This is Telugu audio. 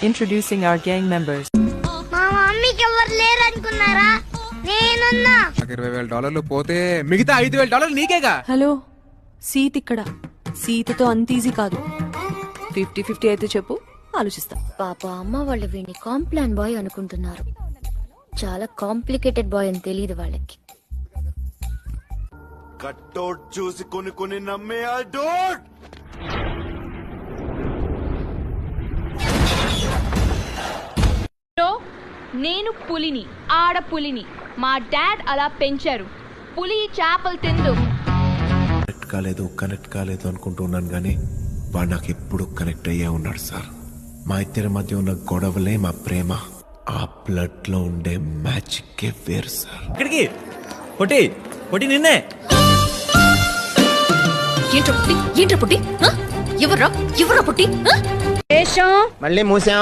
Introducing our gang members. మా మమ్మీకి ఎవరు లేరు అనుకున్నారా? నేనున్నా. $20,000 పోతే మిగతా $5,000 నీకేగా. హలో, సీత ఇక్కడ. సీతతో అంత ఈజీ కాదు. 50-50 అయితే చెప్పు, ఆలోచిస్తా. పాప అమ్మ వాళ్ళు వీడిని కాంప్లాన్ బాయ్ అనుకుంటున్నారు. చాలా కాంప్లికేటెడ్ బాయ్ అని తెలియదు వాళ్ళకి. కట్టౌట్ చూసి కొన్ని నమ్మే డోంట్. నేను పులిని, ఆడ పులిని. మా డాడ్ అలా పెంచారు. పులి చేపలు తిందు. కనెక్ట్ కాలేదు అనుకుంటున్నాను కానీ వాడు నాకు ఎప్పుడు కనెక్ట్ అయ్యే ఉన్నాడు సార్. మా ఇద్దరి మధ్య ఉన్న గొడవలే మా ప్రేమ. ఆ బ్లడ్ లో ఉండే మ్యాజిక్ వేరు సార్. ఇక్కడికి పొట్టి నిన్నే. ఏంట్రా పుట్టి? ఎవర్రా పుట్టి? మళ్ళీ మూసా